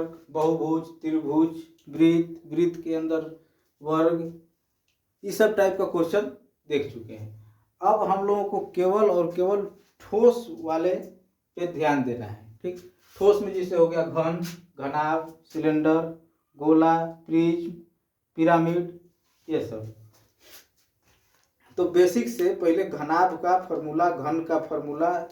वर्ग, बहुभुज, त्रिभुज, वृत्त, वृत्त के अंदर वर्ग, इस सब टाइप का क्वेश्चन देख चुके हैं। अब हम लोगों को केवल और केवल ठोस वाले पे ध्यान देना है। ठीक, ठोस में जैसे हो गया घन, घनाभ, सिलेंडर, गोला, प्रिज्म, पिरामिड, ये सब। तो बेसिक से पहले घनाभ का फॉर्मूला, घन का फॉर्मूला,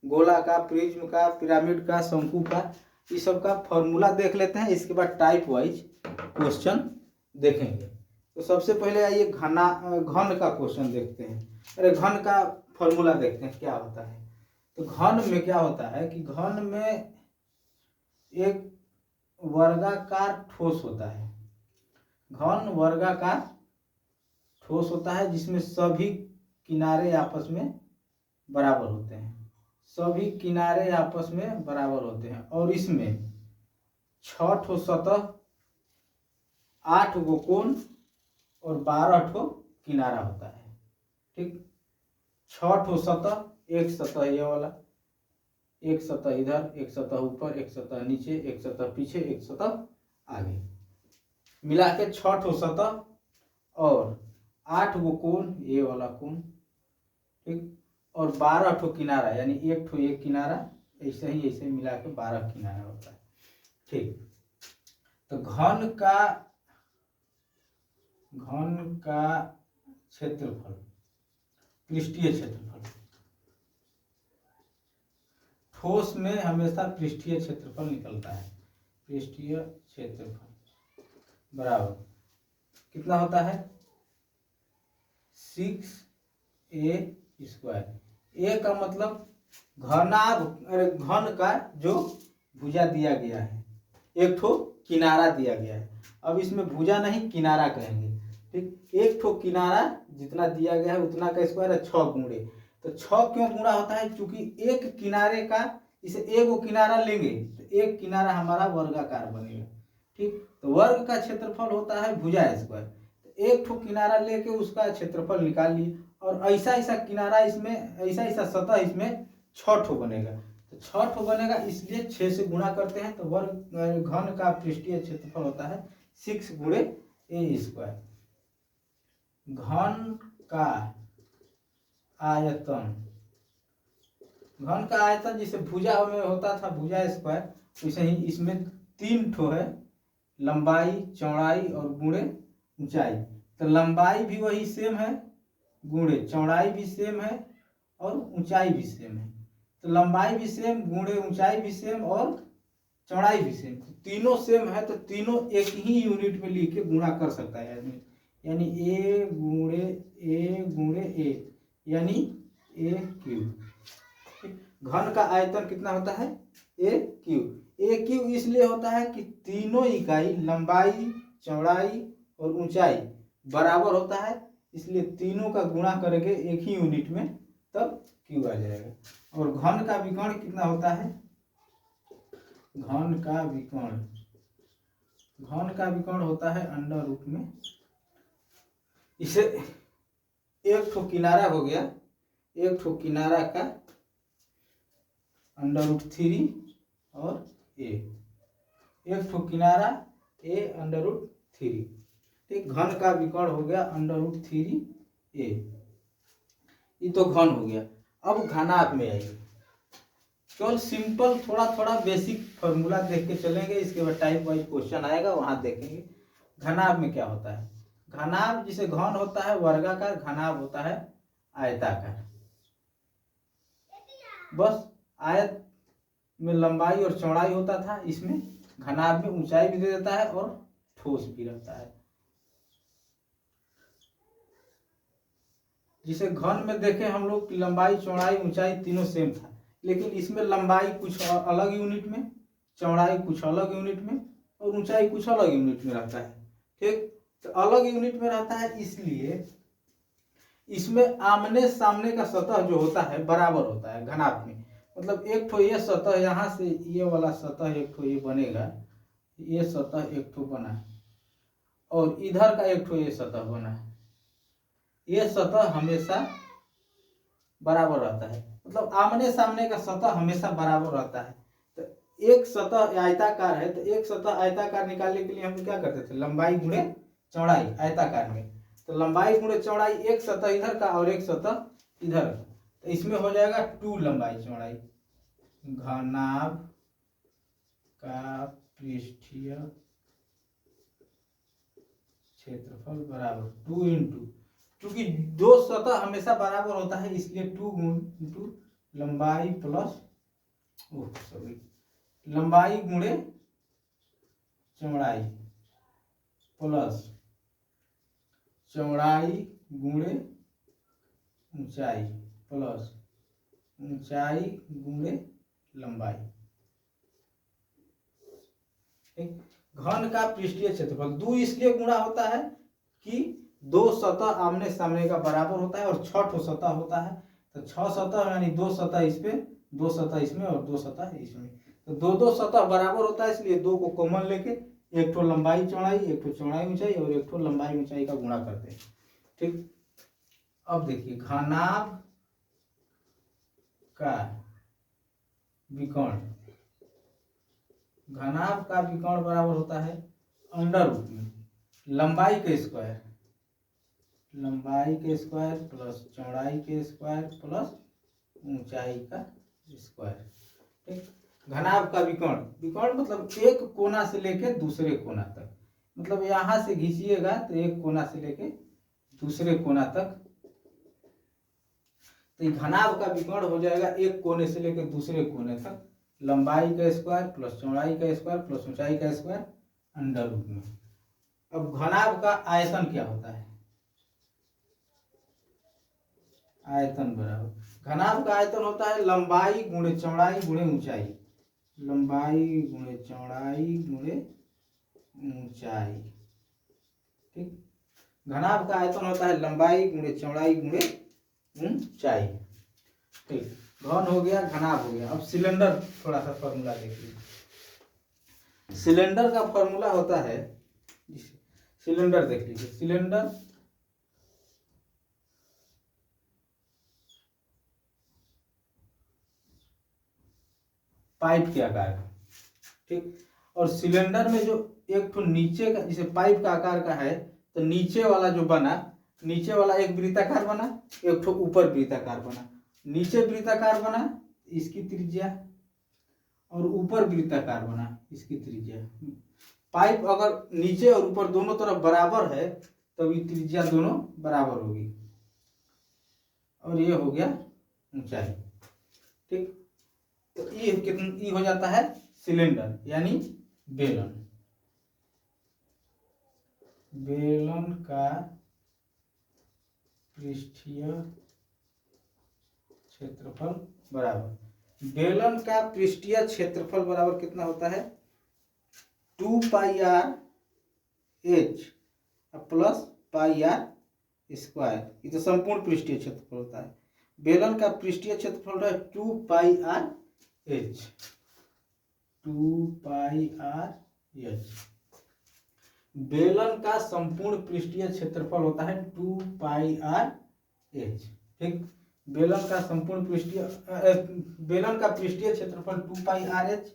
गोला का, प्रिज्म का, पिरामिड का, शंकु का, इस सब का फॉर्मूला देख लेते हैं। इसके बाद टाइप वाइज क्वेश्चन देखेंगे। तो सबसे पहले आइए घन का क्वेश्चन देखते हैं। घन का फॉर्मूला देखते हैं क्या होता है। तो घन में क्या होता है कि घन में एक वर्गाकार ठोस होता है। घन वर्गाकार ठोस होता है जिसमें सभी किनारे आपस में बराबर होते हैं। सभी किनारे आपस में बराबर होते हैं और इसमें 6 ठो सतह, 8 गो कोण और 12 ठो किनारा होता है। ठीक, 6 ठो सतह, एक सतह ये वाला, एक सतह इधर, एक सतह ऊपर, एक सतह नीचे, एक सतह पीछे, एक सतह आगे, मिला के 6 ठो सतह और 8 गो कोण, ये वाला कोण, ठीक, और 12 ठो किनारा, यानी एक ठो एक किनारा, ऐसे ही मिला के 12 किनारा होता है। ठीक, तो घन का क्षेत्रफल, पृष्ठीय क्षेत्रफल, ठोस में हमेशा पृष्ठीय क्षेत्रफल निकलता है। पृष्ठीय क्षेत्रफल बराबर कितना होता है? 6a²। ए का मतलब घन का जो भुजा दिया गया है, एक ठो किनारा दिया गया है। अब इसमें भुजा नहीं, किनारा कहेंगे। ठीक, एक ठो किनारा जितना दिया गया है उतना का स्क्वायर है 6 गुणे। तो 6 क्यों गुणा होता है? क्योंकि एक किनारे का, इसे एगो किनारा लेंगे तो एक किनारा हमारा वर्गाकार बनेगा। ठीक, तो वर्ग का क्षेत्रफल होता है भुजा स्क्वायर। तो एक ठो किनारा लेके उसका क्षेत्रफल निकाल लिए और ऐसा किनारा इसमें, ऐसा सतह इसमें 6 ठो बनेगा। तो 6 ठो बनेगा, इसलिए 6 से गुणा करते हैं। तो वर्ग घन का पृष्ठीय क्षेत्रफल होता है 6 गुणे a²। घन का आयतन, घन का आयतन जैसे भुजा में होता था भुजा स्क्वायर, वैसे ही इसमें 3 ठो है, लंबाई, चौड़ाई और गुणे ऊंचाई। तो लंबाई भी वही सेम है, गुणे चौड़ाई भी सेम है और ऊंचाई भी सेम है। तो लंबाई भी सेम, गुणे ऊंचाई भी सेम और चौड़ाई भी सेम। तो तीनों सेम है तो तीनों एक ही यूनिट में लिख के गुणा कर सकता है आदमी, यानी a गुणे a यानी a³। घन का आयतन कितना होता है? a³ इसलिए होता है कि तीनों इकाई लंबाई, चौड़ाई और ऊंचाई बराबर होता है, इसलिए तीनों का गुणा करेंगे एक ही यूनिट में, तब क्यू आ जाएगा। और घन का विकर्ण कितना होता है? घन का विकर्ण होता है अंडर रूट में, इसे एक ठो किनारा हो गया, एक ठो किनारा का √3 और a, एक ठो किनारा a√3। ठीक, घन का विकर्ण हो गया √3a। ये तो घन हो गया। अब घनाभ में आइए, केवल सिंपल थोड़ा बेसिक फॉर्मूला देख के चलेंगे, इसके बाद टाइप वाइज क्वेश्चन आएगा, वहां देखेंगे घनाभ में क्या होता है। घनाभ जिसे घन होता है वर्गाकार, घनाभ होता है आयताकार। बस आयत में लंबाई और चौड़ाई होता था, इसमें घनाभ में ऊंचाई भी दे देता है और ठोस भी रहता है। जिसे घन में देखे हम लोग की लंबाई, चौड़ाई, ऊंचाई तीनों सेम था, लेकिन इसमें लंबाई कुछ अलग यूनिट में, चौड़ाई कुछ अलग यूनिट में और ऊंचाई कुछ अलग यूनिट में रहता है। ठीक, तो अलग यूनिट में रहता है, इसलिए इसमें आमने सामने का सतह जो होता है बराबर होता है घनाभ में। मतलब एक ठो ये सतह, यहाँ से ये वाला सतह एक ठो ये बनेगा, ये सतह एक ठो बना और इधर का एक ठो ये सतह बना, ये सतह हमेशा बराबर रहता है। मतलब आमने सामने का सतह हमेशा बराबर रहता है, तो एक सतह आयताकार है, तो एक सतह आयताकार निकालने के लिए हम क्या करते थे, लंबाई गुणे चौड़ाई आयताकार में। तो लंबाई गुणे चौड़ाई, एक सतह इधर का और एक सतह इधर का, तो इसमें हो जाएगा 2 लंबाई चौड़ाई। घनाभ का पृष्ठीय क्षेत्रफल बराबर 2 इंटू, क्योंकि दो सतह हमेशा बराबर होता है इसलिए 2 इंटू लंबाई प्लस लंबाई गुणे चौड़ाई प्लस चौड़ाई गुणे ऊंचाई प्लस ऊंचाई गुणे लंबाई। ठीक, घन का पृष्ठीय क्षेत्रफल 2 इसलिए गुणा होता है कि दो सतह आमने सामने का बराबर होता है और 6 सतह होता है, तो 6 सतह यानी 2 सतह इस पे, 2 सतह इसमें और 2 सतह इसमें, तो दो सतह बराबर होता है इसलिए 2 को कॉमन लेके एक ठो लंबाई चौड़ाई, एक ठो चौड़ाई ऊंचाई और एक ठो लंबाई ऊंचाई का गुणा करते हैं। ठीक, अब देखिए घनाभ का विकर्ण, घनाभ का विकर्ण बराबर होता है अंडर रूट में लंबाई के स्क्वायर, लंबाई के स्क्वायर प्लस चौड़ाई के स्क्वायर प्लस ऊंचाई का स्क्वायर। ठीक, घनाभ का विकर्ण, विकर्ण मतलब एक कोना से लेके दूसरे कोना तक, मतलब यहां से घिसिएगा तो एक कोना से लेके दूसरे कोना तक, तो घनाभ का विकर्ण हो जाएगा एक कोने से लेके दूसरे कोने तक लंबाई का स्क्वायर प्लस चौड़ाई का स्क्वायर प्लस ऊंचाई का स्क्वायर अंडर रूट में। अब घनाभ का आयतन क्या होता है, आयतन बराबर, घनाभ का आयतन होता है लंबाई गुणे चौड़ाई गुणे ऊंचाई, लंबाई गुणे चौड़ाई गुणे ऊंचाई। ठीक, घनाभ का आयतन होता है लंबाई गुणे चौड़ाई गुणे ऊंचाई। ठीक, घन हो गया, घनाभ हो गया। अब सिलेंडर थोड़ा सा फॉर्मूला देखिए। सिलेंडर का फॉर्मूला होता है, सिलेंडर देख लीजिए, सिलेंडर पाइप के आकार का। ठीक, और सिलेंडर में जो एक तो नीचे का, जैसे पाइप का आकार का है तो नीचे वाला जो बना, नीचे वाला एक वृत्ताकार बना, एक तो ऊपर वृत्ताकार बना, नीचे वृत्ताकार बना इसकी त्रिज्या और ऊपर वृत्ताकार बना इसकी त्रिज्या। पाइप अगर नीचे और ऊपर दोनों तरफ बराबर है तो ये त्रिज्या दोनों बराबर होगी, और ये हो गया ऊंचाई। ठीक, तो ये कितना ये हो जाता है सिलेंडर यानी बेलन, बेलन का पृष्ठीय क्षेत्रफल बराबर, बेलन का पृष्ठीय क्षेत्रफल बराबर कितना होता है 2 pi r h plus pi r square, ये तो संपूर्ण पृष्ठीय क्षेत्रफल होता है। बेलन का पृष्ठीय क्षेत्रफल होता है 2 pi r H, 2 pi r H. बेलन का संपूर्ण पृष्ठीय क्षेत्रफल होता है 2 पाई आर एच। ठीक, बेलन का संपूर्ण पृष्ठीय, बेलन का पृष्ठीय क्षेत्रफल 2 पाई आर एच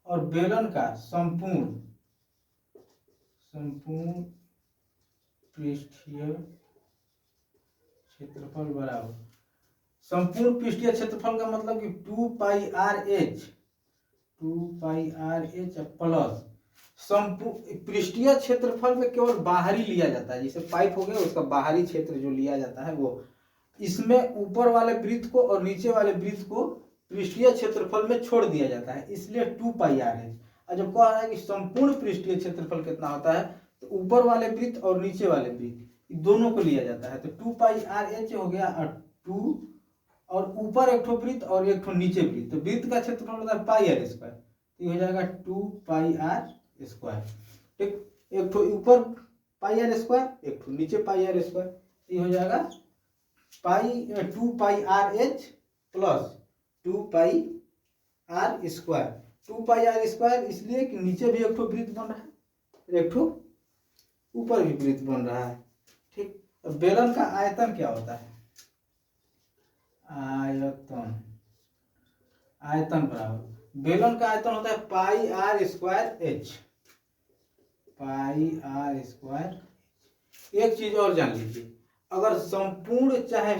और बेलन का संपूर्ण पृष्ठीय क्षेत्रफल बराबर, संपूर्ण पृष्ठीय क्षेत्रफल का मतलब कि 2 pi r H, 2 pi r h plus संपूर्ण पृष्ठीय क्षेत्रफल में केवल बाहरी लिया जाता है, जैसे पाइप हो गया उसका बाहरी क्षेत्र जो लिया जाता है वो, इसमें ऊपर वाले वृत्त को और नीचे वाले वृत्त को पृष्ठीय क्षेत्रफल में छोड़ दिया जाता है, इसलिए 2 पाई आर एच। और जब कह रहा है कि संपूर्ण पृष्ठीय क्षेत्रफल कितना होता है तो ऊपर वाले वृत्त और नीचे वाले वृत्त दोनों को लिया जाता है, तो 2 पाई आर एच हो गया 2, और ऊपर एक ठो वृत्त और एक ठो नीचे वृत्त, तो वृत्त का क्षेत्रफल होता है पाई आर स्क्वायर, तो ये हो जाएगा 2 पाई आर स्क्वायर। ठीक, एक ठो ऊपर पाई आर स्क्वायर एक ठो नीचे पाई आर स्क्वायर, ये हो जाएगा 2 pi r h plus 2 pi r square. 2 pi r square इसलिए कि नीचे भी एक ठो वृत्त बन रहा है, एक ठो ऊपर भी वृत्त बन रहा है। ठीक, अब बेलन का आयतन क्या होता है, आयतन, आयतन बराबर बेलन का आयतन होता है pi r square h, pi r square. एक चीज और जान लीजिए, अगर संपूर्ण चाहे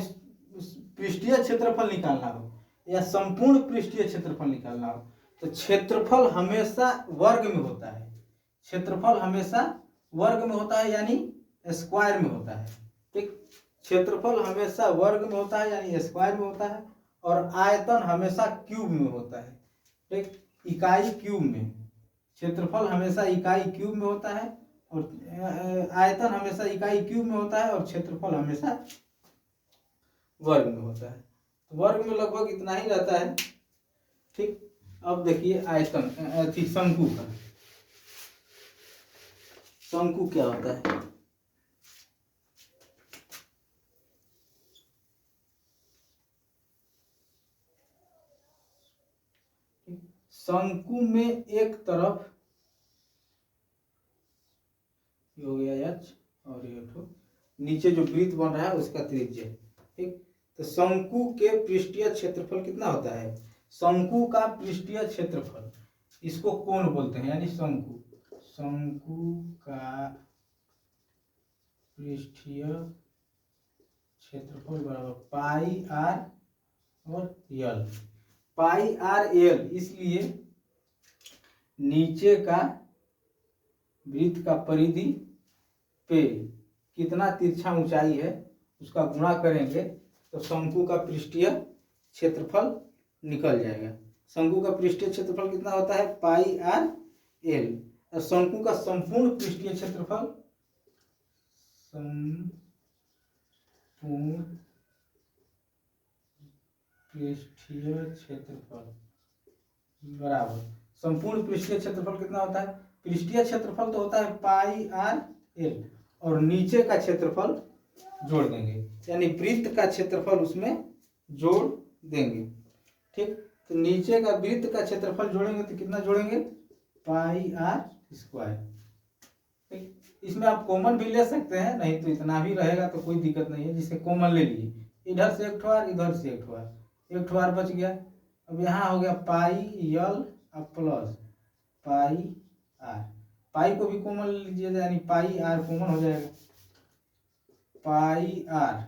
पृष्ठीय क्षेत्रफल निकालना हो या संपूर्ण पृष्ठीय क्षेत्रफल निकालना हो तो क्षेत्रफल हमेशा वर्ग में होता है, क्षेत्रफल हमेशा वर्ग में होता है यानी स्क्वायर में होता है। ठीक, क्षेत्रफल हमेशा वर्ग में होता है यानी स्क्वायर में होता है, और आयतन हमेशा क्यूब में होता है। ठीक, इकाई क्यूब में, क्षेत्रफल हमेशा इकाई क्यूब में होता है, और आयतन हमेशा इकाई क्यूब में होता है, और क्षेत्रफल हमेशा वर्ग में होता है। वर्ग में लगभग इतना ही रहता है। ठीक, अब देखिए आयतन शंकु का, शंकु क्या होता है। शंकु में एक तरफ ये हो गया एच और ये तो नीचे जो वृत्त बन रहा है उसका त्रिज्या। ठीक, तो शंकु के पृष्ठीय क्षेत्रफल कितना होता है, शंकु का पृष्ठीय क्षेत्रफल, इसको कोण बोलते हैं, यानी शंकु, शंकु का पृष्ठीय क्षेत्रफल बराबर पाई आर और यल, पाई आर एल। इसलिए नीचे का वृत्त का परिधि पे कितना तिरछा ऊंचाई है उसका गुणा करेंगे तो शंकु का पृष्ठीय क्षेत्रफल निकल जाएगा। शंकु का पृष्ठीय क्षेत्रफल कितना होता है, पाई आर एल। और शंकु का संपूर्ण पृष्ठीय क्षेत्रफल, संपूर्ण पृष्ठीय क्षेत्रफल बराबर, संपूर्ण पृष्ठीय क्षेत्रफल कितना होता है, पृष्ठीय क्षेत्रफल तो होता है पाई आर एल, और नीचे का क्षेत्रफल जोड़ देंगे, यानी वृत्त का क्षेत्रफल उसमें जोड़ देंगे। ठीक, तो नीचे का वृत्त का क्षेत्रफल जोड़ेंगे तो कितना जोड़ेंगे, पाई आर स्क्वायर। ठीक, इसमें आप कॉमन भी ले सकते हैं, नहीं तो इतना भी रहेगा तो कोई दिक्कत नहीं है, जिसे कॉमन ले लीजिए, इधर से एक ठोर इधर से एक ठोर, एक ठोर बच गया। अब यहाँ हो गया पाई यल अब प्लस पाई आर, पाई को भी कॉमन ले लीजिए यानी पाई आर कॉमन हो जाएगा, पाई आर,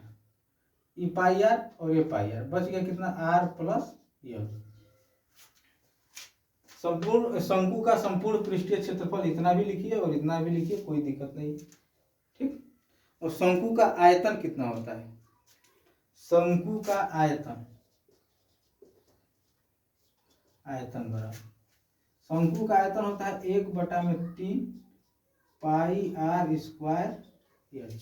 ये पाई आर और ये पाई आर, बच गया कितना, आर प्लस यल। संपूर्ण शंकु का संपूर्ण पृष्ठीय क्षेत्रफल इतना भी लिखिए और इतना भी लिखिए, कोई दिक्कत नहीं। ठीक, और शंकु का आयतन कितना होता है, शंकु का आयतन, आयतन बराबर, शंकु का आयतन होता है 1/3 पाई आर स्क्वायर एच।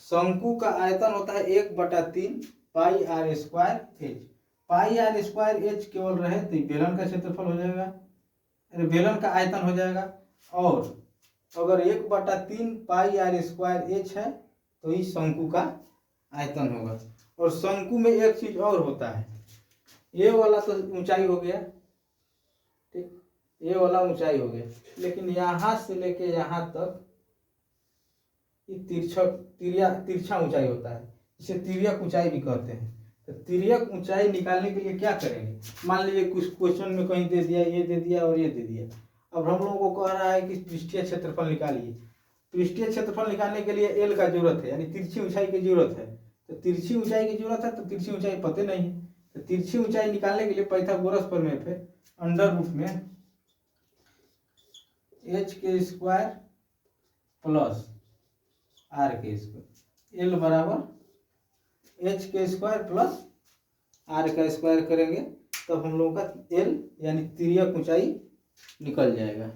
शंकु का आयतन होता है 1/3 pi r square h. Pi r square h केवल रहे तो बेलन का क्षेत्रफल हो जाएगा, बेलन का आयतन हो जाएगा, और अगर 1/3 पाई आर स्क्वायर एच है तो इस शंकु का आयतन होगा। और शंकु में एक चीज और होता है, ये वाला तो ऊंचाई हो गया, ठीक, ये वाला ऊंचाई हो गया, लेकिन यहाँ से लेके यहाँ तक ये तिरछा ऊंचाई होता है, इसे तिर्यक ऊंचाई भी कहते हैं। तो तिर्यक ऊंचाई निकालने के लिए क्या करेंगे, मान लीजिए कुछ क्वेश्चन में कहीं दे दिया, ये दे दिया और ये दे दिया, अब हम लोगों को कह रहा है कि पृष्ठीय क्षेत्रफल निकालिए। पृष्ठीय क्षेत्रफल निकालने के लिए एल का जरूरत है, यानी तिरछी ऊंचाई की जरूरत है। तो तिरछी ऊंचाई की जरूरत है तो तिरछी ऊंचाई पते नहीं है, तो तिरछी ऊंचाई निकालने के लिए पाइथागोरस प्रमेय पे अंडर रूट में एच के स्क्वायर प्लस आर के स्क्वायर, एल बराबर एच के स्क्वायर प्लस आर का स्क्वायर करेंगे तब हम लोगों का एल यानी तिर्यक ऊंचाई निकल जाएगा।